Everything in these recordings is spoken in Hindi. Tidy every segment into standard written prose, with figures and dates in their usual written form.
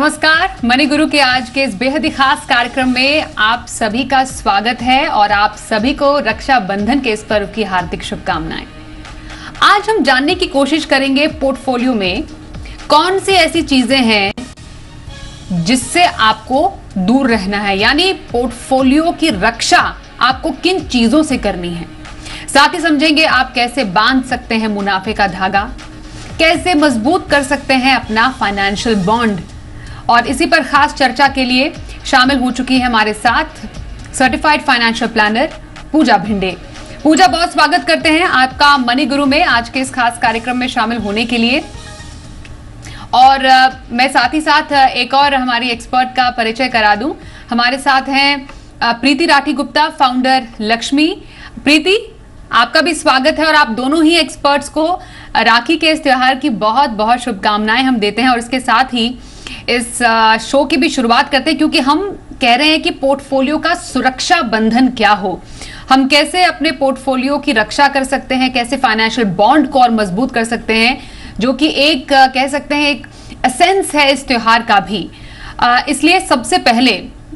नमस्कार, मनी गुरु के आज के इस बेहद ही खास कार्यक्रम में आप सभी का स्वागत है और आप सभी को रक्षाबंधन के इस पर्व की हार्दिक शुभकामनाएं। आज हम जानने की कोशिश करेंगे पोर्टफोलियो में कौन सी ऐसी चीजें हैं जिससे आपको दूर रहना है, यानी पोर्टफोलियो की रक्षा आपको किन चीजों से करनी है। साथ ही समझेंगे आप कैसे बांध सकते हैं मुनाफे का धागा, कैसे मजबूत कर सकते हैं अपना फाइनेंशियल बॉन्ड। और इसी पर खास चर्चा के लिए शामिल हो चुकी है हमारे साथ सर्टिफाइड फाइनेंशियल प्लानर पूजा भिंडे। पूजा, बहुत स्वागत करते हैं आपका मनी गुरु में आज के इस खास कार्यक्रम में शामिल होने के लिए। और मैं साथ ही साथ एक और हमारी एक्सपर्ट का परिचय करा दूं। हमारे साथ हैं प्रीति राठी गुप्ता, फाउंडर लक्ष्मी। प्रीति, आपका भी स्वागत है और आप दोनों ही एक्सपर्ट्स को राखी के इस त्योहार की बहुत बहुत शुभकामनाएं हम देते हैं। और इसके साथ ही इस शो की भी शुरुआत करते हैं क्योंकि हम कह रहे हैं कि पोर्टफोलियो का सुरक्षा बंधन क्या हो, हम कैसे अपने पोर्टफोलियो की रक्षा कर सकते हैं, कैसे फाइनेंशियल बॉन्ड को और मजबूत कर सकते हैं, जो कि एक कह सकते हैं एक एसेंस है इस त्योहार का भी। इसलिए सबसे पहले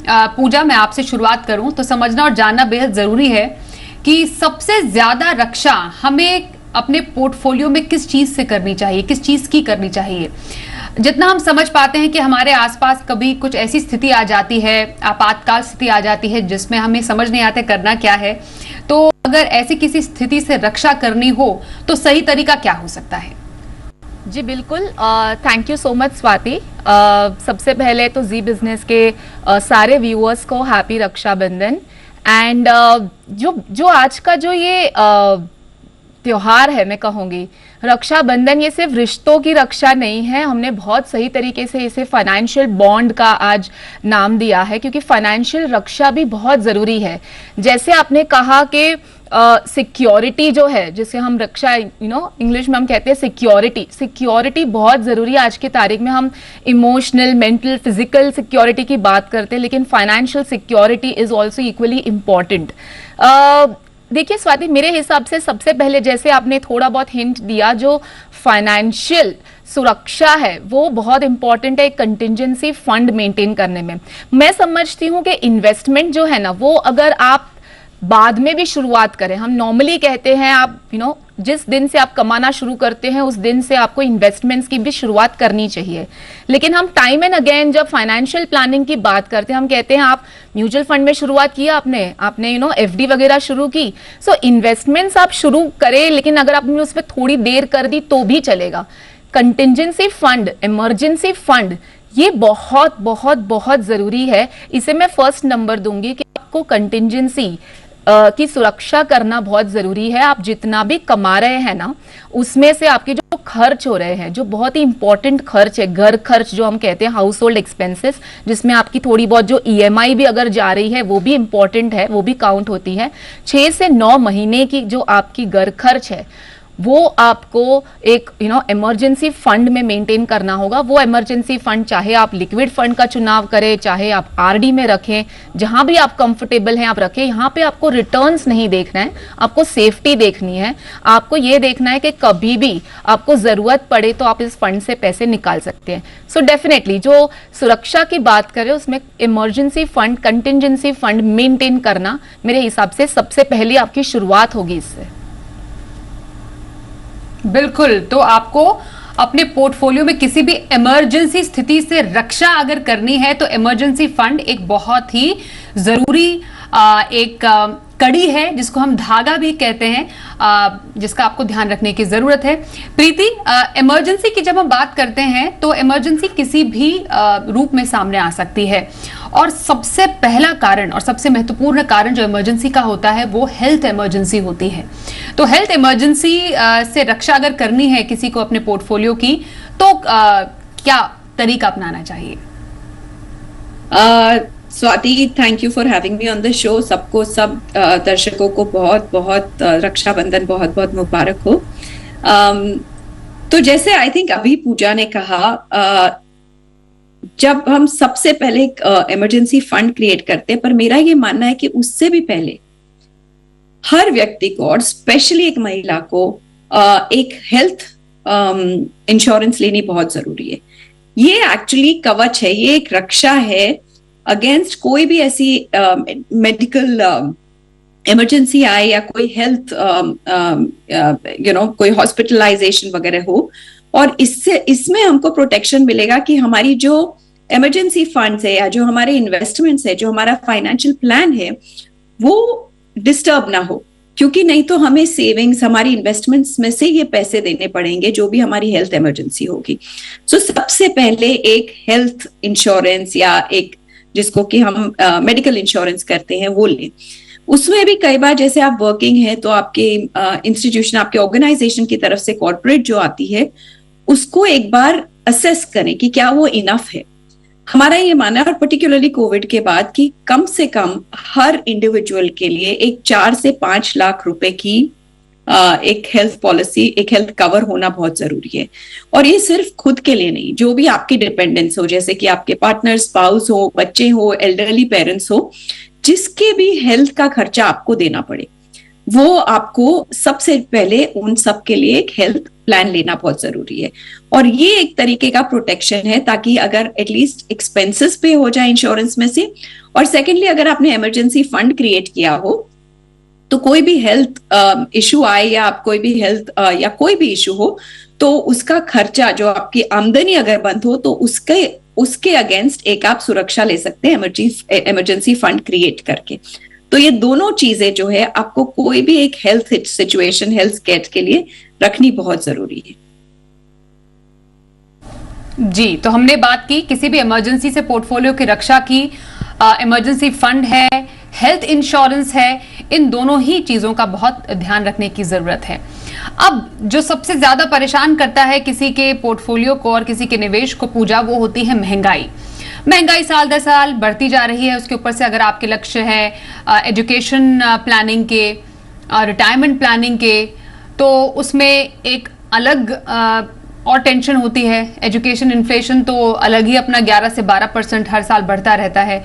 पूजा, मैं आपसे शुरुआत करूं तो समझना और जानना बेहद जरूरी है कि सबसे ज्यादा रक्षा हमें अपने पोर्टफोलियो में किस चीज से करनी चाहिए, किस चीज की करनी चाहिए। जितना हम समझ पाते हैं कि हमारे आसपास कभी कुछ ऐसी स्थिति आ जाती है, आपातकाल स्थिति आ जाती है जिसमें हमें समझ नहीं आता करना क्या है, तो अगर ऐसी किसी स्थिति से रक्षा करनी हो तो सही तरीका क्या हो सकता है? जी बिल्कुल, thank you so much Swati. सबसे पहले तो जी बिजनेस के सारे व्यूअर्स को हैप्पी रक्षाबंधन। एंड जो आज का जो ये त्योहार है, मैं कहूँगी रक्षाबंधन, ये सिर्फ रिश्तों की रक्षा नहीं है, हमने बहुत सही तरीके से इसे फाइनेंशियल बॉन्ड का आज नाम दिया है क्योंकि फाइनेंशियल रक्षा भी बहुत ज़रूरी है। जैसे आपने कहा कि सिक्योरिटी जो है, जिसे हम रक्षा इंग्लिश में हम कहते हैं सिक्योरिटी बहुत ज़रूरी है। आज की तारीख में हम इमोशनल, मेंटल, फिजिकल सिक्योरिटी की बात करते हैं, लेकिन financial security is also equally important. देखिए स्वाति, मेरे हिसाब से सबसे पहले, जैसे आपने थोड़ा बहुत हिंट दिया, जो फाइनेंशियल सुरक्षा है वो बहुत इंपॉर्टेंट है कंटिजेंसी फंड मेंटेन करने में। मैं समझती हूँ कि इन्वेस्टमेंट जो है ना, वो अगर आप बाद में भी शुरुआत करें, हम नॉर्मली कहते हैं आप जिस दिन से आप कमाना शुरू करते हैं उस दिन से आपको इन्वेस्टमेंट्स की भी शुरुआत करनी चाहिए। लेकिन हम टाइम एंड अगेन जब फाइनेंशियल प्लानिंग की बात करते हैं, हम कहते हैं आप म्यूचुअल फंड में शुरुआत किया, आपने एफडी वगैरह शुरू की। सो इन्वेस्टमेंट्स आप शुरू करें, लेकिन अगर आपने उस पर थोड़ी देर कर दी तो भी चलेगा। कंटिजेंसी फंड, इमरजेंसी फंड, ये बहुत बहुत बहुत जरूरी है। इसे मैं फर्स्ट नंबर दूंगी कि आपको कंटिजेंसी की सुरक्षा करना बहुत जरूरी है। आप जितना भी कमा रहे हैं ना, उसमें से आपके जो खर्च हो रहे हैं, जो बहुत ही इंपॉर्टेंट खर्च है, घर खर्च जो हम कहते हैं, हाउस होल्ड एक्सपेंसेस, जिसमें आपकी थोड़ी बहुत जो ईएमआई भी अगर जा रही है वो भी इंपॉर्टेंट है, वो भी काउंट होती है। 6 से 9 महीने की जो आपकी घर खर्च है वो आपको एक इमरजेंसी फंड में मेंटेन करना होगा। वो इमरजेंसी फंड चाहे आप लिक्विड फंड का चुनाव करें, चाहे आप आरडी में रखें, जहां भी आप कंफर्टेबल हैं आप रखें। यहाँ पे आपको रिटर्न्स नहीं देखना है, आपको सेफ्टी देखनी है। आपको ये देखना है कि कभी भी आपको जरूरत पड़े तो आप इस फंड से पैसे निकाल सकते हैं। सो डेफिनेटली जो सुरक्षा की बात करें उसमें emergency fund, contingency fund maintain करना मेरे हिसाब से सबसे पहले आपकी शुरुआत होगी इससे। बिल्कुल, तो आपको अपने पोर्टफोलियो में किसी भी इमरजेंसी स्थिति से रक्षा अगर करनी है तो इमरजेंसी फंड एक बहुत ही जरूरी एक कड़ी है, जिसको हम धागा भी कहते हैं, जिसका आपको ध्यान रखने की जरूरत है। प्रीति, इमरजेंसी की जब हम बात करते हैं तो इमरजेंसी किसी भी रूप में सामने आ सकती है, और सबसे पहला कारण और सबसे महत्वपूर्ण कारण जो इमरजेंसी का होता है वो हेल्थ इमरजेंसी होती है। तो हेल्थ इमरजेंसी से रक्षा अगर करनी है किसी को अपने पोर्टफोलियो की, तो क्या तरीका अपनाना चाहिए? Swati, thank you for having me on the show. सबको, सब दर्शकों को बहुत बहुत रक्षाबंधन बहुत बहुत मुबारक हो। तो जैसे आई थिंक अभी पूजा ने कहा, जब हम सबसे पहले एक इमरजेंसी फंड क्रिएट करते हैं, पर मेरा ये मानना है कि उससे भी पहले हर व्यक्ति को और स्पेशली एक महिला को एक हेल्थ इंश्योरेंस लेनी बहुत जरूरी है। ये एक्चुअली कवच है, ये एक रक्षा है अगेंस्ट कोई भी ऐसी मेडिकल इमरजेंसी आए या कोई हेल्थ कोई हॉस्पिटलाइजेशन वगैरह हो। और इसमें हमको प्रोटेक्शन मिलेगा कि हमारी जो इमरजेंसी फंड्स है या जो हमारे इन्वेस्टमेंट्स है, जो हमारा फाइनेंशियल प्लान है, वो डिस्टर्ब ना हो, क्योंकि नहीं तो हमें सेविंग्स, हमारी इन्वेस्टमेंट्स में से ये पैसे देने पड़ेंगे जो भी हमारी हेल्थ इमरजेंसी होगी। सो सबसे पहले एक हेल्थ इंश्योरेंस या एक जिसको कि हम मेडिकल इंश्योरेंस करते हैं वो लें। उसमें भी कई बार जैसे आप वर्किंग है तो आपके इंस्टीट्यूशन, आपके ऑर्गेनाइजेशन की तरफ से कॉर्पोरेट जो आती है उसको एक बार असेस करें कि क्या वो इनफ है। हमारा ये मानना है, और पर्टिकुलरली कोविड के बाद, कि कम से कम हर इंडिविजुअल के लिए एक 4 से 5 लाख रुपए की एक हेल्थ पॉलिसी, एक हेल्थ कवर होना बहुत जरूरी है। और ये सिर्फ खुद के लिए नहीं, जो भी आपकी डिपेंडेंस हो, जैसे कि आपके पार्टनर, स्पाउस हो, बच्चे हो, एल्डरली पेरेंट्स हो, जिसके भी हेल्थ का खर्चा आपको देना पड़े, वो आपको सबसे पहले उन सब के लिए एक हेल्थ प्लान लेना बहुत जरूरी है। और ये एक तरीके का प्रोटेक्शन है, ताकि अगर एटलीस्ट एक्सपेंसेस पे हो जाए इंश्योरेंस में से, और सेकेंडली अगर आपने इमरजेंसी फंड क्रिएट किया हो तो कोई भी हेल्थ इशू आए या आप कोई भी हेल्थ या कोई भी इशू हो तो उसका खर्चा, जो आपकी आमदनी अगर बंद हो तो उसके अगेंस्ट एक आप सुरक्षा ले सकते हैं इमरजेंसी फंड क्रिएट करके। तो ये दोनों चीजें जो है आपको कोई भी एक हेल्थ सिचुएशन, हेल्थ स्केट के लिए रखनी बहुत जरूरी है। जी, तो हमने बात की किसी भी इमरजेंसी से पोर्टफोलियो की रक्षा की। इमरजेंसी फंड है, हेल्थ इंश्योरेंस है, इन दोनों ही चीजों का बहुत ध्यान रखने की जरूरत है। अब जो सबसे ज्यादा परेशान करता है किसी के पोर्टफोलियो को और किसी के निवेश को पूजा, वो होती है महंगाई। महंगाई साल दर साल बढ़ती जा रही है। उसके ऊपर से अगर आपके लक्ष्य है एजुकेशन प्लानिंग के, रिटायरमेंट प्लानिंग के, तो उसमें एक अलग और टेंशन होती है। एजुकेशन इन्फ्लेशन तो अलग ही अपना 11 से 12% हर साल बढ़ता रहता है।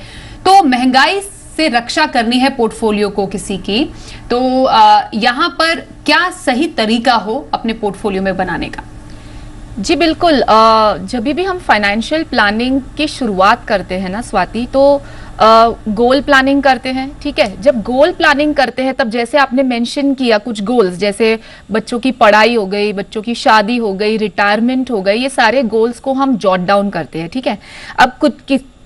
तो महंगाई से रक्षा करनी है पोर्टफोलियो को किसी की, तो यहाँ पर क्या सही तरीका हो अपने पोर्टफोलियो में बनाने का? जी बिल्कुल। जब भी हम फाइनेंशियल प्लानिंग की शुरुआत करते हैं ना स्वाति, तो गोल प्लानिंग करते हैं, ठीक है। जब गोल प्लानिंग करते हैं तब जैसे आपने मेंशन किया कुछ गोल्स, जैसे बच्चों की पढ़ाई हो गई, बच्चों की शादी हो गई, रिटायरमेंट हो गई, ये सारे गोल्स को हम जॉट डाउन करते हैं, ठीक है। अब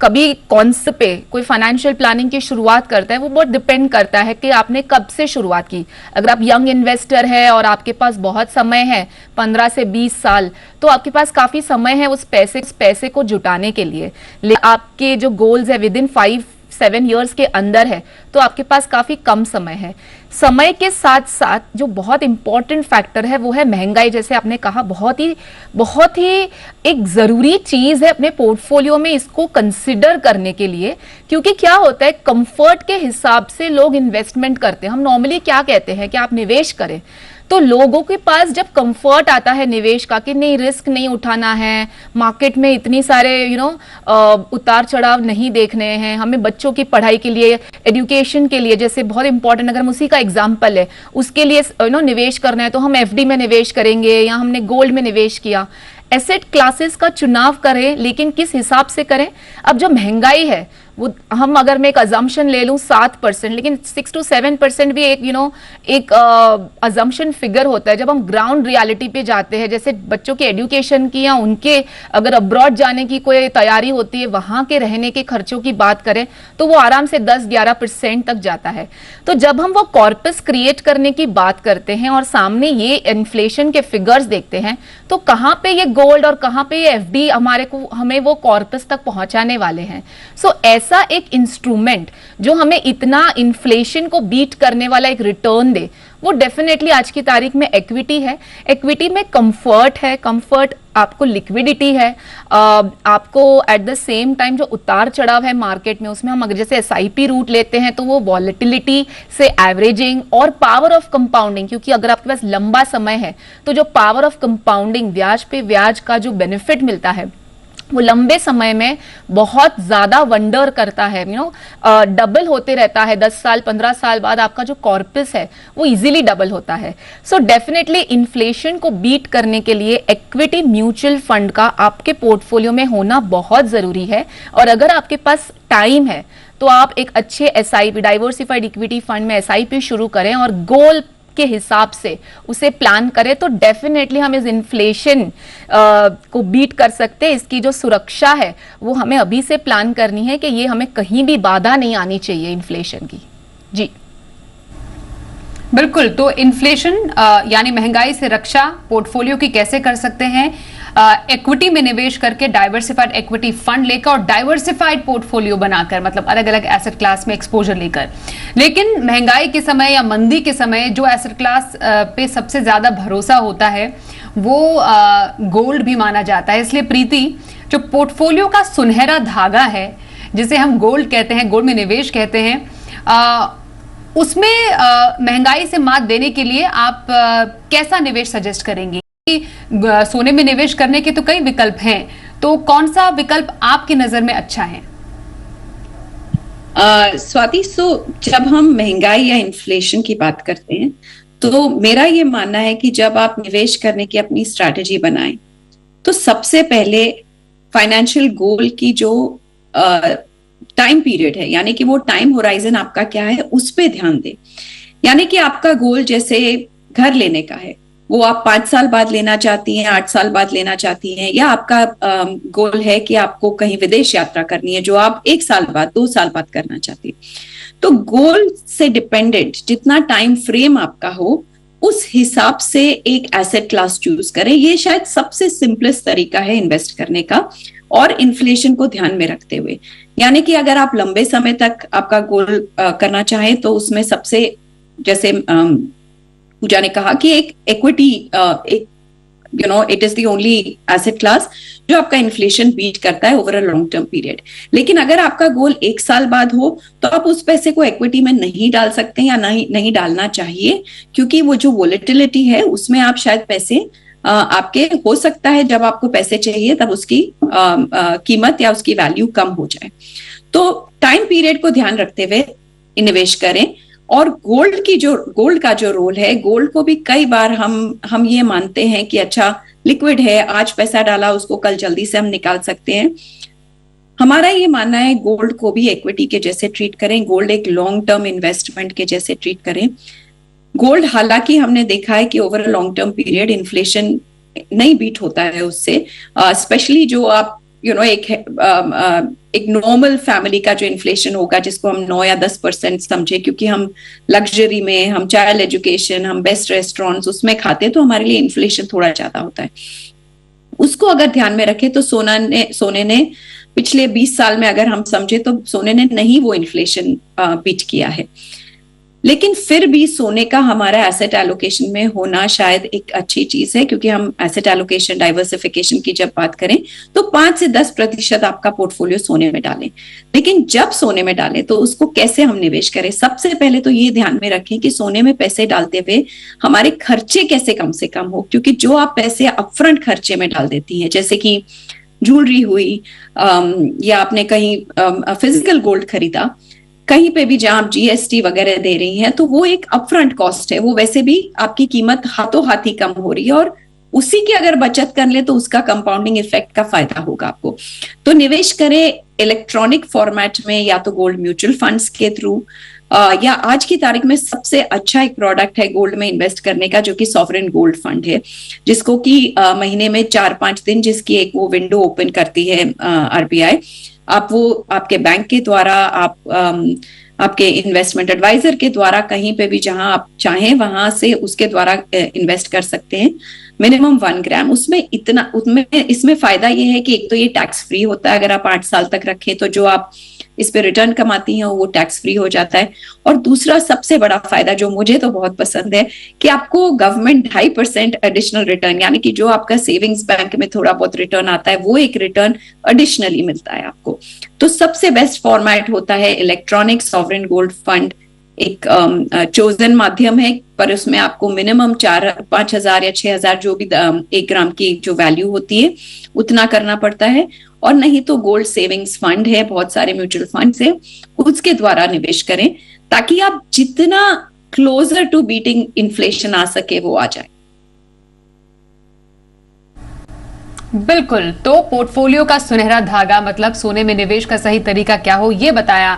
कभी कौन से पे कोई फाइनेंशियल प्लानिंग की शुरुआत करता है, वो बहुत डिपेंड करता है कि आपने कब से शुरुआत की। अगर आप यंग इन्वेस्टर है और आपके पास बहुत समय है, 15 से 20 साल, तो आपके पास काफी समय है उस पैसे को जुटाने के लिए। लेकिन आपके जो गोल्स है विद इन 5-7 ईयर्स के अंदर है, तो आपके पास काफी कम समय है। समय के साथ साथ जो बहुत इंपॉर्टेंट फैक्टर है वो है महंगाई। जैसे आपने कहा, बहुत ही एक जरूरी चीज है अपने पोर्टफोलियो में इसको कंसिडर करने के लिए। क्योंकि क्या होता है, कंफर्ट के हिसाब से लोग इन्वेस्टमेंट करते हैं। हम नॉर्मली क्या कहते हैं कि आप निवेश करें, तो लोगों के पास जब कंफर्ट आता है निवेश का कि नहीं, रिस्क नहीं उठाना है, मार्केट में इतनी सारे उतार चढ़ाव नहीं देखने हैं, हमें बच्चों की पढ़ाई के लिए, एजुकेशन के लिए, जैसे बहुत इंपॉर्टेंट, अगर हम उसी का एग्जांपल है, उसके लिए निवेश करना है तो हम एफडी में निवेश करेंगे या हमने गोल्ड में निवेश किया। एसेट क्लासेस का चुनाव करें, लेकिन किस हिसाब से करें। अब जो महंगाई है वो, हम अगर मैं एक अजम्पशन ले लूं 7%, लेकिन 6 to 7% भी एक अजम्पशन फिगर होता है। जब हम ग्राउंड रियलिटी पे जाते हैं, जैसे बच्चों के एजुकेशन की या उनके अगर अब्रॉड जाने की कोई तैयारी होती है, वहां के रहने के खर्चों की बात करें तो वो आराम से 10-11% तक जाता है। तो जब हम वो कॉर्पस क्रिएट करने की बात करते हैं और सामने ये इन्फ्लेशन के फिगर्स देखते हैं, तो कहां पे ये गोल्ड और कहां पे ये एफडी हमें वो कॉर्पस तक पहुंचाने वाले हैं। सो ऐसा एक इंस्ट्रूमेंट जो हमें इतना इन्फ्लेशन को बीट करने वाला एक रिटर्न दे, वो डेफिनेटली आज की तारीख में इक्विटी है। इक्विटी में कंफर्ट है, कंफर्ट आपको लिक्विडिटी है, आपको एट द सेम टाइम जो उतार चढ़ाव है मार्केट में, उसमें हम अगर जैसे एसआईपी रूट लेते हैं तो वो वॉलेटिलिटी से एवरेजिंग और पावर ऑफ कंपाउंडिंग, क्योंकि अगर आपके पास लंबा समय है तो जो पावर ऑफ कंपाउंडिंग, ब्याज पे ब्याज का जो बेनिफिट मिलता है वो लंबे समय में बहुत ज्यादा वंडर करता है, डबल होते रहता है। 10 साल 15 साल बाद आपका जो कॉर्पस है वो इजीली डबल होता है। सो डेफिनेटली इन्फ्लेशन को बीट करने के लिए इक्विटी म्यूचुअल फंड का आपके पोर्टफोलियो में होना बहुत जरूरी है। और अगर आपके पास टाइम है तो आप एक अच्छे एसआईपी, डाइवर्सिफाइड इक्विटी फंड में एसआईपी शुरू करें और गोल के हिसाब से उसे प्लान करें, तो डेफिनेटली हम इस इन्फ्लेशन को बीट कर सकते हैं। इसकी जो सुरक्षा है वो हमें अभी से प्लान करनी है कि ये हमें कहीं भी बाधा नहीं आनी चाहिए इन्फ्लेशन की। जी बिल्कुल। तो इन्फ्लेशन यानी महंगाई से रक्षा पोर्टफोलियो की कैसे कर सकते हैं? इक्विटी में निवेश करके, डाइवर्सिफाइड इक्विटी फंड लेकर और डाइवर्सिफाइड पोर्टफोलियो बनाकर, मतलब अलग अलग एसेट क्लास में एक्सपोजर लेकर। लेकिन महंगाई के समय या मंदी के समय जो एसेट क्लास पे सबसे ज्यादा भरोसा होता है वो गोल्ड भी माना जाता है। इसलिए प्रीति, जो पोर्टफोलियो का सुनहरा धागा है जिसे हम गोल्ड कहते हैं, गोल्ड में निवेश कहते हैं, उसमें महंगाई से मात देने के लिए आप कैसा निवेश सजेस्ट करेंगी? सोने में निवेश करने के तो कई विकल्प हैं, तो कौन सा विकल्प आपकी नजर में अच्छा है? स्वाति, जब हम महंगाई या इन्फ्लेशन की बात करते हैं तो मेरा ये मानना है कि जब आप निवेश करने की अपनी स्ट्रैटेजी बनाएं तो सबसे पहले फाइनेंशियल गोल की जो टाइम पीरियड है, यानी कि वो टाइम होराइजन आपका क्या है, उस पे ध्यान दें। यानी कि आपका गोल जैसे घर लेने का है, वो आप 5 साल बाद लेना चाहती हैं, 8 साल बाद लेना चाहती हैं, या आपका गोल है कि आपको कहीं विदेश यात्रा करनी है जो आप 1 साल बाद, 2 साल बाद करना चाहती हैं। तो गोल से डिपेंडेंट जितना टाइम फ्रेम आपका हो उस हिसाब से एक एसेट क्लास चूज करें। ये शायद सबसे सिंपलेस्ट तरीका है इन्वेस्ट करने का, और इन्फ्लेशन को ध्यान में रखते हुए। यानी कि अगर आप लंबे समय तक आपका गोल करना चाहें तो उसमें सबसे, जैसे पूजा ने कहा कि एक इक्विटी, एक it is the only asset class जो आपका इन्फ्लेशन बीट करता है over a long term period. लेकिन अगर आपका गोल 1 साल बाद हो तो आप उस पैसे को इक्विटी में नहीं डाल सकते या नहीं डालना चाहिए, क्योंकि वो जो वोलेटिलिटी है उसमें आप शायद पैसे आपके, हो सकता है जब आपको पैसे चाहिए तब उसकी कीमत या उसकी वैल्यू कम हो जाए। तो टाइम पीरियड को ध्यान रखते हुए निवेश करें। और गोल्ड का जो रोल है, गोल्ड को भी कई बार हम ये मानते हैं कि अच्छा लिक्विड है, आज पैसा डाला उसको कल जल्दी से हम निकाल सकते हैं। हमारा ये मानना है गोल्ड को भी इक्विटी के जैसे ट्रीट करें, गोल्ड एक लॉन्ग टर्म इन्वेस्टमेंट के जैसे ट्रीट करें। गोल्ड, हालांकि हमने देखा है कि over a long term period inflation नहीं बीट होता है उससे, स्पेशली जो आप एक नॉर्मल फैमिली का जो इन्फ्लेशन होगा जिसको हम 9 या 10% समझे, क्योंकि हम लग्जरी में, हम चाइल्ड एजुकेशन, हम बेस्ट रेस्टोरेंट्स उसमें खाते हैं, तो हमारे लिए इन्फ्लेशन थोड़ा ज्यादा होता है। उसको अगर ध्यान में रखें तो सोने ने पिछले 20 साल में अगर हम समझे तो सोने ने नहीं वो इन्फ्लेशन बीट किया है। लेकिन फिर भी सोने का हमारा एसेट एलोकेशन में होना शायद एक अच्छी चीज है, क्योंकि हम एसेट एलोकेशन, डाइवर्सिफिकेशन की जब बात करें तो 5 से 10% आपका पोर्टफोलियो सोने में डालें। लेकिन जब सोने में डालें तो उसको कैसे हम निवेश करें? सबसे पहले तो ये ध्यान में रखें कि सोने में पैसे डालते हुए हमारे खर्चे कैसे कम से कम हो, क्योंकि जो आप पैसे अपफ्रंट खर्चे में डाल देती हैं, जैसे कि ज्वेलरी हुई, या आपने कहीं फिजिकल गोल्ड खरीदा, कहीं पे भी जहां आप जीएसटी वगैरह दे रही हैं, तो वो एक अपफ्रंट कॉस्ट है, वो वैसे भी आपकी कीमत हाथों हाथ ही कम हो रही है, और उसी की अगर बचत कर ले तो उसका कंपाउंडिंग इफेक्ट का फायदा होगा आपको। तो निवेश करें इलेक्ट्रॉनिक फॉर्मेट में, या तो गोल्ड म्यूचुअल फंड्स के थ्रू, या आज की तारीख में सबसे अच्छा एक प्रोडक्ट है गोल्ड में इन्वेस्ट करने का, जो कि सॉवरेन गोल्ड फंड है, जिसको कि महीने में 4-5 दिन जिसकी एक वो विंडो ओपन करती है आरबीआई। आप वो आपके बैंक के द्वारा, आपके इन्वेस्टमेंट एडवाइजर के द्वारा, कहीं पे भी जहां आप चाहें वहां से उसके द्वारा इन्वेस्ट कर सकते हैं। मिनिमम 1 ग्राम इसमें फायदा ये है कि एक तो ये टैक्स फ्री होता है, अगर आप 8 साल तक रखें तो जो आप इस पे रिटर्न कमाती हैं वो टैक्स फ्री हो जाता है। और दूसरा सबसे बड़ा फायदा जो मुझे तो बहुत पसंद है कि आपको गवर्नमेंट 2.5% एडिशनल रिटर्न, यानी कि जो आपका सेविंग्स बैंक में थोड़ा बहुत रिटर्न आता है वो एक रिटर्न एडिशनली मिलता है आपको। तो सबसे बेस्ट फॉर्मेट होता है इलेक्ट्रॉनिक सॉवरेन गोल्ड फंड एक चोजन माध्यम है, पर उसमें आपको मिनिमम 4-5 हजार या 6 हजार जो भी 1 ग्राम की जो वैल्यू होती है उतना करना पड़ता है। और नहीं तो गोल्ड सेविंग्स फंड है, बहुत सारे म्यूचुअल फंड्स है, उसके द्वारा निवेश करें ताकि आप जितना क्लोजर टू बीटिंग इन्फ्लेशन आ सके वो आ जाए। बिल्कुल, तो पोर्टफोलियो का सुनहरा धागा मतलब सोने में निवेश का सही तरीका क्या हो, ये बताया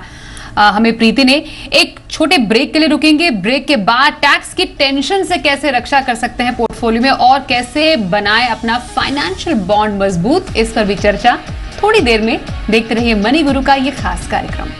हमें प्रीति ने। एक छोटे ब्रेक के लिए रुकेंगे, ब्रेक के बाद टैक्स की टेंशन से कैसे रक्षा कर सकते हैं पोर्टफोलियो में और कैसे बनाए अपना फाइनेंशियल बॉन्ड मजबूत, इस पर भी चर्चा थोड़ी देर में। देखते रहिए मनी गुरु का ये खास कार्यक्रम।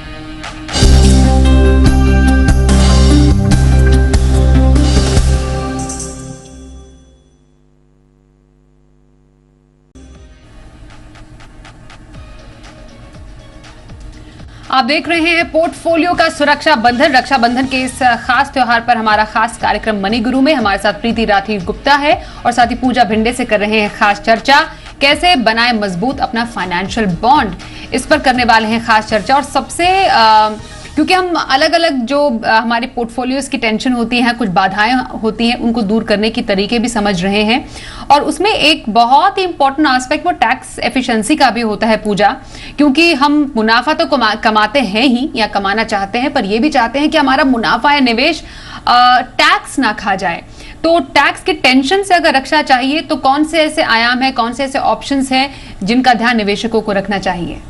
आप देख रहे हैं पोर्टफोलियो का सुरक्षा बंधन। रक्षाबंधन के इस खास त्योहार पर हमारा खास कार्यक्रम मनी गुरु में हमारे साथ प्रीति राठी गुप्ता है और साथ ही पूजा भिंडे से कर रहे हैं खास चर्चा, कैसे बनाए मजबूत अपना फाइनेंशियल बॉन्ड, इस पर करने वाले हैं खास चर्चा। और सबसे क्योंकि हम अलग अलग जो हमारे पोर्टफोलियोज की टेंशन होती हैं, कुछ बाधाएं होती हैं, उनको दूर करने की तरीके भी समझ रहे हैं। और उसमें एक बहुत ही इंपॉर्टेंट एस्पेक्ट वो टैक्स एफिशिएंसी का भी होता है पूजा, क्योंकि हम मुनाफा तो कमाते हैं ही या कमाना चाहते हैं, पर ये भी चाहते हैं कि हमारा मुनाफा या निवेश टैक्स ना खा जाए। तो टैक्स की टेंशन से अगर रक्षा चाहिए तो कौन से ऐसे आयाम है, कौन से ऐसे ऑप्शंस हैं जिनका ध्यान निवेशकों को रखना चाहिए?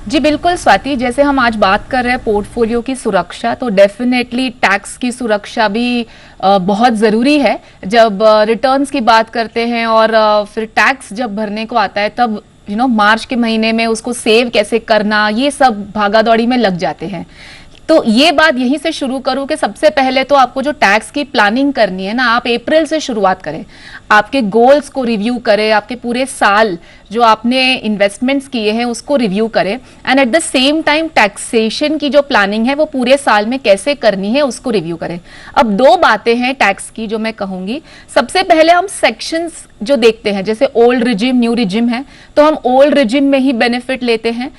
जी बिल्कुल स्वाति, जैसे हम आज बात कर रहे हैं पोर्टफोलियो की सुरक्षा, तो डेफिनेटली टैक्स की सुरक्षा भी बहुत ज़रूरी है। जब रिटर्न्स की बात करते हैं और फिर टैक्स जब भरने को आता है तब मार्च के महीने में उसको सेव कैसे करना, ये सब भागादौड़ी में लग जाते हैं। तो ये बात यहीं से शुरू करूं कि सबसे पहले तो आपको जो टैक्स की प्लानिंग करनी है ना, आप अप्रैल से शुरुआत करें, आपके गोल्स को रिव्यू करें, आपके पूरे साल जो आपने इन्वेस्टमेंट्स किए हैं उसको रिव्यू करें, and at the same time taxation की जो प्लानिंग है वो पूरे साल में कैसे करनी है उसको रिव्यू करें। अब 2 बातें हैं टैक्स की जो मैं कहूंगी। सबसे पहले हम सेक्शंस जो देखते हैं, जैसे ओल्ड रिजिम न्यू रिजिम है, तो हम ओल्ड रिजिम में ही बेनिफिट लेते हैं।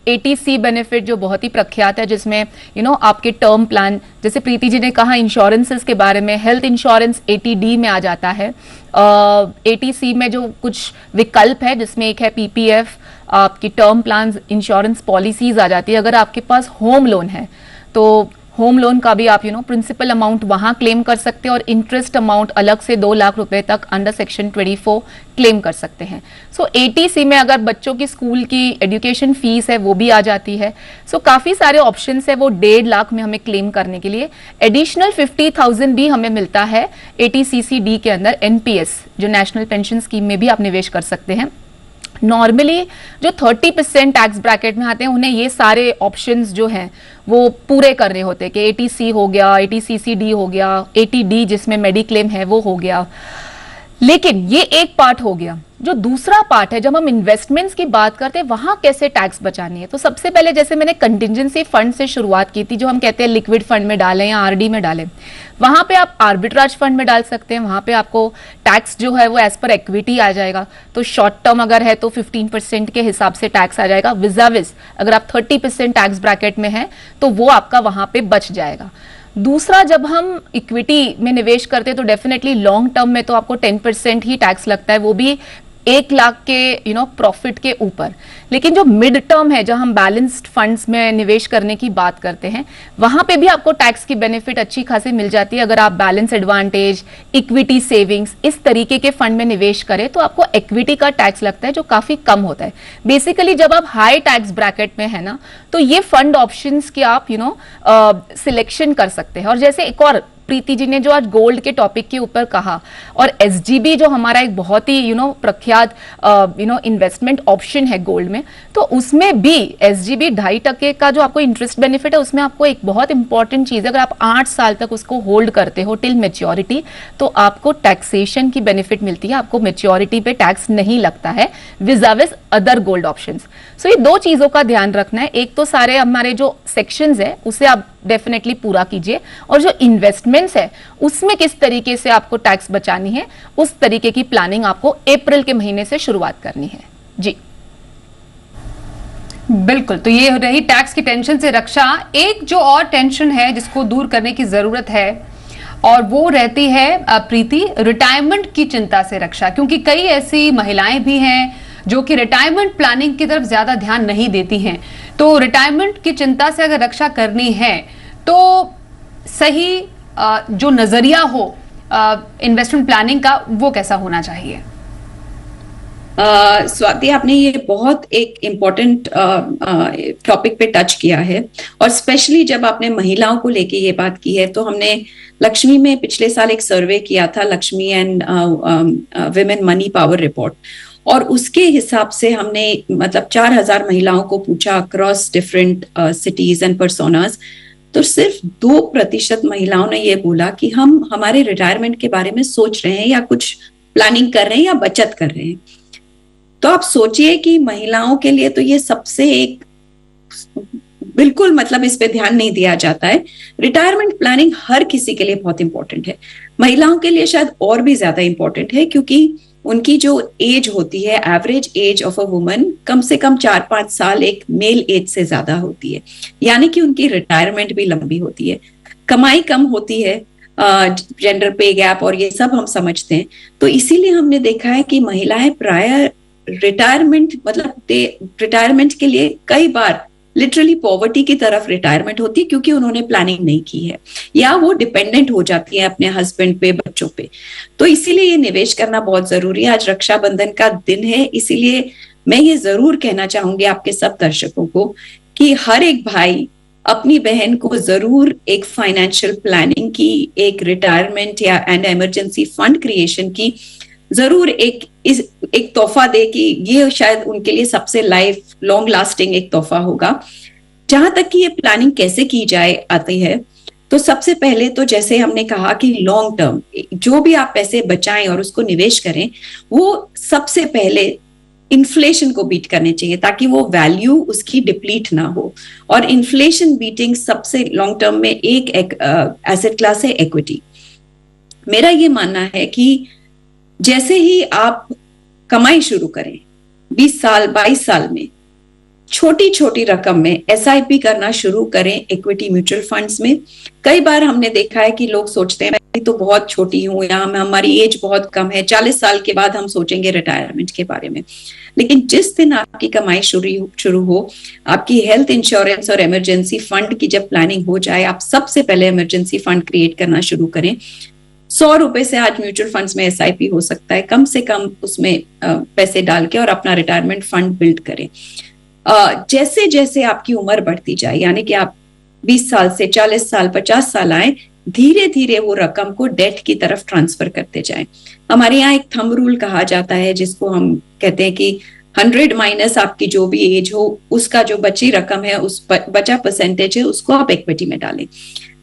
ATC बेनिफिट जो बहुत ही प्रख्यात है, जिसमें आपके टर्म प्लान, जैसे प्रीति जी ने कहा इंश्योरेंसेस के बारे में, हेल्थ इंश्योरेंस ATD में आ जाता है। ATC में जो कुछ विकल्प है जिसमें एक है PPF, आपकी टर्म प्लान इंश्योरेंस पॉलिसीज आ जाती है। अगर आपके पास होम लोन है तो होम लोन का भी आप प्रिंसिपल अमाउंट वहां क्लेम कर सकते हैं और इंटरेस्ट अमाउंट अलग से 2 लाख रुपए तक अंडर सेक्शन 24 क्लेम कर सकते हैं। सो ATC में अगर बच्चों की स्कूल की एजुकेशन फीस है वो भी आ जाती है। सो काफी सारे ऑप्शंस है वो 1.5 लाख में हमें क्लेम करने के लिए। एडिशनल 50,000 भी हमें मिलता है ATCCD के अंदर। NPS जो नेशनल पेंशन स्कीम में भी आप निवेश कर सकते हैं। नॉर्मली जो 30% टैक्स ब्रैकेट में आते हैं उन्हें ये सारे ऑप्शंस जो हैं वो पूरे करने होते हैं कि ATC हो गया, ATCCD हो गया, ATD जिसमें मेडिक्लेम है वो हो गया। लेकिन ये एक पार्ट हो गया। जो दूसरा पार्ट है, जब हम इन्वेस्टमेंट्स की बात करते हैं वहां कैसे टैक्स बचानी है, तो सबसे पहले जैसे मैंने कंटिजेंसी फंड से शुरुआत की थी, जो हम कहते हैं लिक्विड फंड में डालें या RD में डालें, वहां पे आप आर्बिट्राज फंड में डाल सकते हैं। वहां पे आपको टैक्स जो है वो एज पर इक्विटी आ जाएगा। तो शॉर्ट टर्म अगर है तो 15% के हिसाब से टैक्स आ जाएगा, विजाविज अगर आप 30% टैक्स ब्रैकेट में है तो वो आपका वहां पे बच जाएगा। दूसरा, जब हम इक्विटी में निवेश करते हैं तो डेफिनेटली लॉन्ग टर्म में तो आपको 10% ही टैक्स लगता है, वो भी 1 लाख के प्रॉफिट के ऊपर। लेकिन जो मिड टर्म है, जब हम बैलेंस्ड फंड्स में निवेश करने की बात करते हैं, वहां पे भी आपको टैक्स की बेनिफिट अच्छी खासी मिल जाती है। अगर आप बैलेंस एडवांटेज, इक्विटी सेविंग्स, इस तरीके के फंड में निवेश करें तो आपको इक्विटी का टैक्स लगता है जो काफी कम होता है। बेसिकली जब आप हाई टैक्स ब्रैकेट में है ना, तो ये फंड ऑप्शंस की आप सिलेक्शन कर सकते हैं। और जैसे एक और प्रीति जी ने जो आज गोल्ड के टॉपिक के ऊपर कहा, और SGB जो हमारा एक बहुत ही प्रख्यात इन्वेस्टमेंट ऑप्शन है गोल्ड में, तो उसमें भी SGB 2.5% का जो आपको इंटरेस्ट बेनिफिट है, उसमें आपको एक बहुत इंपॉर्टेंट चीज है, अगर आप 8 साल तक उसको होल्ड करते हो टिल मेच्योरिटी, तो आपको टैक्सेशन की बेनिफिट मिलती है, आपको मेच्योरिटी पे टैक्स नहीं लगता है विजाविस अदर गोल्ड ऑप्शंस। सो ये 2 चीजों का ध्यान रखना है। एक तो सारे हमारे जो सेक्शंस है उसे आप डेफिनेटली पूरा कीजिए, और जो इन्वेस्टमेंट्स है उसमें किस तरीके से आपको टैक्स बचानी है उस तरीके की प्लानिंग आपको अप्रैल के महीने से शुरुआत करनी है। जी बिल्कुल, तो ये रही टैक्स की टेंशन से रक्षा। एक जो और टेंशन है जिसको दूर करने की जरूरत है, और वो रहती है प्रीति, रिटायरमेंट की चिंता से रक्षा। क्योंकि कई ऐसी महिलाएं भी हैं जो कि रिटायरमेंट प्लानिंग की तरफ ज्यादा ध्यान नहीं देती हैं। तो रिटायरमेंट की चिंता से अगर रक्षा करनी है तो सही जो नजरिया हो इन्वेस्टमेंट प्लानिंग का, वो कैसा होना चाहिए? स्वाति, आपने ये बहुत एक इम्पोर्टेंट टॉपिक पे टच किया है, और स्पेशली जब आपने महिलाओं को लेके ये बात की है, तो हमने लक्ष्मी में पिछले साल एक सर्वे किया था, Lakshmi and women money power report, और उसके हिसाब से हमने मतलब 4000 महिलाओं को पूछा across different cities and personas. तो सिर्फ 2% महिलाओं ने ये बोला कि हम हमारे रिटायरमेंट के बारे में सोच रहे हैं, या कुछ प्लानिंग कर रहे हैं, या बचत कर रहे हैं। तो आप सोचिए कि महिलाओं के लिए तो ये सबसे एक बिल्कुल मतलब इस पे ध्यान नहीं दिया जाता है। रिटायरमेंट प्लानिंग हर किसी के लिए बहुत इंपॉर्टेंट है, महिलाओं के लिए शायद और भी ज्यादा इंपॉर्टेंट है, क्योंकि उनकी जो एज होती है, average age of a woman, कम से कम 4-5 साल एक मेल एज से ज्यादा होती है, यानी कि उनकी रिटायरमेंट भी लंबी होती है। कमाई कम होती है, जेंडर पे गैप और ये सब हम समझते हैं। तो इसीलिए हमने देखा है कि महिलाएं प्राय रिटायरमेंट मतलब रिटायरमेंट के लिए कई बार लिटरली पॉवर्टी की तरफ रिटायरमेंट होती है, क्योंकि उन्होंने प्लानिंग नहीं की है, या वो डिपेंडेंट हो जाती है अपने हस्बैंड पे, बच्चों पे। तो इसीलिए ये निवेश करना बहुत जरूरी है। आज रक्षाबंधन का दिन है, इसीलिए मैं ये जरूर कहना चाहूंगी आपके सब दर्शकों को कि हर एक भाई अपनी बहन को जरूर एक फाइनेंशियल प्लानिंग की, एक रिटायरमेंट या एंड इमरजेंसी फंड क्रिएशन की जरूर एक तोहफा दे, कि ये शायद उनके लिए सबसे लाइफ लॉन्ग लास्टिंग एक तोहफा होगा। जहां तक कि ये प्लानिंग कैसे की जाए आती है, तो सबसे पहले तो जैसे हमने कहा कि लॉन्ग टर्म जो भी आप पैसे बचाएं और उसको निवेश करें, वो सबसे पहले इन्फ्लेशन को बीट करने चाहिए, ताकि वो वैल्यू उसकी डिप्लीट ना हो। और इन्फ्लेशन बीटिंग सबसे लॉन्ग टर्म में एक एसेट क्लास है इक्विटी। मेरा ये मानना है कि जैसे ही आप कमाई शुरू करें 20 साल 22 साल में, छोटी छोटी रकम में एसआईपी करना शुरू करें इक्विटी म्यूचुअल फंड्स में। कई बार हमने देखा है कि लोग सोचते हैं मैं तो बहुत छोटी हूं, या हमारी एज बहुत कम है, 40 साल के बाद हम सोचेंगे रिटायरमेंट के बारे में। लेकिन जिस दिन आपकी कमाई शुरू हो, आपकी हेल्थ इंश्योरेंस और इमरजेंसी फंड की जब प्लानिंग हो जाए, आप सबसे पहले इमरजेंसी फंड क्रिएट करना शुरू करें। 100 रुपए से आज म्यूचुअल फंड्स में एसआईपी हो सकता है, कम से कम उसमें पैसे डाल के, और अपना रिटायरमेंट फंड बिल्ड करें। जैसे जैसे आपकी उम्र बढ़ती जाए, यानी कि आप 20 साल से 40 साल 50 साल आए, धीरे धीरे वो रकम को डेट की तरफ ट्रांसफर करते जाएं। हमारे यहाँ एक थंब रूल कहा जाता है, जिसको हम कहते हैं कि 100 माइनस आपकी जो भी एज हो, उसका जो बची रकम है, उस बचा परसेंटेज है, उसको आप इक्विटी में डालें।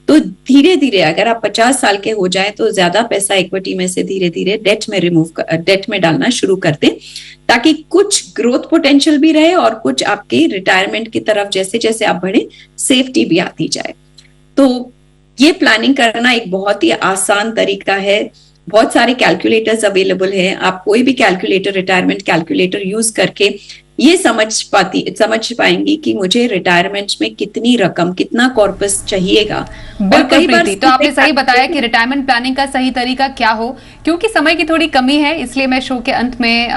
तो धीरे धीरे अगर आप 50 साल के हो जाए, तो ज्यादा पैसा इक्विटी में से धीरे धीरे डेट में डालना शुरू कर दें, ताकि कुछ ग्रोथ पोटेंशियल भी रहे और कुछ आपके रिटायरमेंट की तरफ जैसे जैसे आप बढ़े, सेफ्टी भी आती जाए। तो ये प्लानिंग करना एक बहुत ही आसान तरीका है। बहुत सारे कैलकुलेटर्स अवेलेबल है, आप कोई भी कैलकुलेटर, रिटायरमेंट कैलकुलेटर यूज करके ये समझ पाएंगी कि मुझे रिटायरमेंट में कितनी रकम, कितना कॉर्पस चाहिएगा। और कई बार तो आपने सही बताया कि रिटायरमेंट प्लानिंग का सही तरीका क्या हो। क्योंकि समय की थोड़ी कमी है, इसलिए मैं शो के अंत में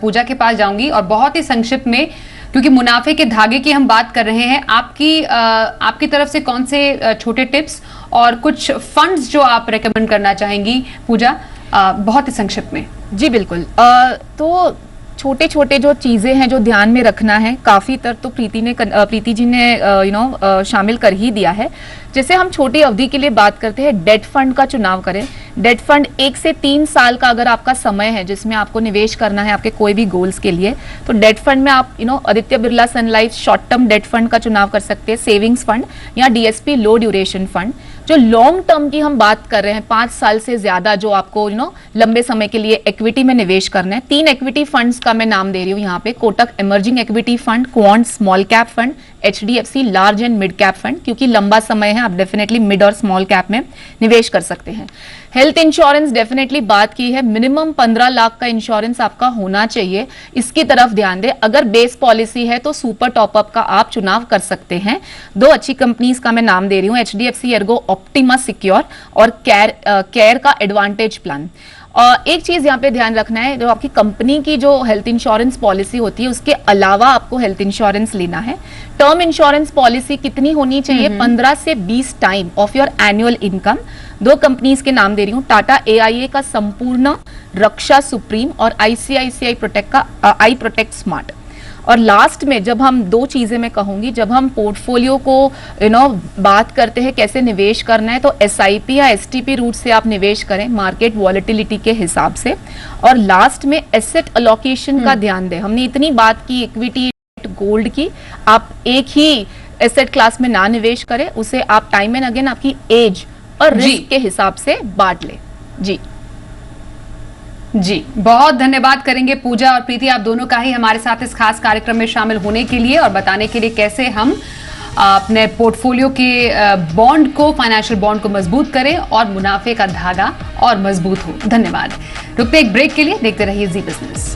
पूजा के पास जाऊंगी, और बहुत ही संक्षिप्त में, क्योंकि मुनाफे के धागे की हम बात कर रहे हैं, आपकी तरफ से कौन से छोटे टिप्स और कुछ फंड्स जो आप रेकमेंड करना चाहेंगी पूजा, बहुत ही संक्षिप्त में? जी बिल्कुल। तो छोटे छोटे जो चीजें हैं जो ध्यान में रखना है, काफी तक तो प्रीति जी ने शामिल कर ही दिया है। जैसे हम छोटी अवधि के लिए बात करते हैं, डेट फंड का चुनाव करें। डेट फंड 1 से 3 साल का अगर आपका समय है जिसमें आपको निवेश करना है आपके कोई भी गोल्स के लिए, तो डेट फंड में आप Aditya Birla Sun Life short term debt fund का चुनाव कर सकते हैं, सेविंग्स फंड या डीएसपी लो ड्यूरेशन फंड। जो लॉन्ग टर्म की हम बात कर रहे हैं, 5 साल से ज्यादा जो आपको लंबे समय के लिए इक्विटी में निवेश करना है, 3 इक्विटी फंड्स का मैं नाम दे रही हूँ यहाँ पे। Kotak emerging equity fund, quant small cap fund, HDFC large and mid cap fund, क्योंकि लंबा समय है, आप डेफिनेटली मिड और स्मॉल कैप में निवेश कर सकते हैं। हेल्थ इंश्योरेंस डेफिनेटली बात की है, मिनिमम 15 लाख का इंश्योरेंस आपका होना चाहिए, इसकी तरफ ध्यान दें। अगर बेस पॉलिसी है तो सुपर टॉपअप का आप चुनाव कर सकते हैं। 2 अच्छी कंपनीज का मैं नाम दे रही हूँ, HDFC एर्गो ऑप्टिमा सिक्योर और केयर का एडवांटेज प्लान। एक चीज यहाँ पे ध्यान रखना है, जो आपकी कंपनी की जो हेल्थ इंश्योरेंस पॉलिसी होती है उसके अलावा आपको हेल्थ इंश्योरेंस लेना है। टर्म इंश्योरेंस पॉलिसी कितनी होनी चाहिए? 15 से 20 time of your annual income. 2 companies के नाम दे रही हूँ, टाटा AIA का संपूर्ण, रक्षा सुप्रीम और ICICI प्रोटेक्ट का आई प्रोटेक्ट स्मार्ट। और लास्ट में जब हम 2 चीजें मैं कहूंगी, जब हम पोर्टफोलियो को बात करते हैं कैसे निवेश करना है, तो SIP या STP रूट से आप निवेश करें मार्केट वॉलेटिलिटी के हिसाब से। और लास्ट में एसेट अलोकेशन का ध्यान दें। हमने इतनी बात की इक्विटी गोल्ड की, आप एक ही एसेट क्लास में ना निवेश करें, उसे आप टाइम एंड अगेन आपकी एज और रिस्क के हिसाब से बांट लें। जी, बहुत धन्यवाद करेंगे पूजा और प्रीति, आप दोनों का ही हमारे साथ इस खास कार्यक्रम में शामिल होने के लिए और बताने के लिए कैसे हम अपने पोर्टफोलियो के बॉन्ड को, फाइनेंशियल बॉन्ड को मजबूत करें और मुनाफे का धागा और मजबूत हो। धन्यवाद। रुकते एक ब्रेक के लिए, देखते रहिए जी बिजनेस।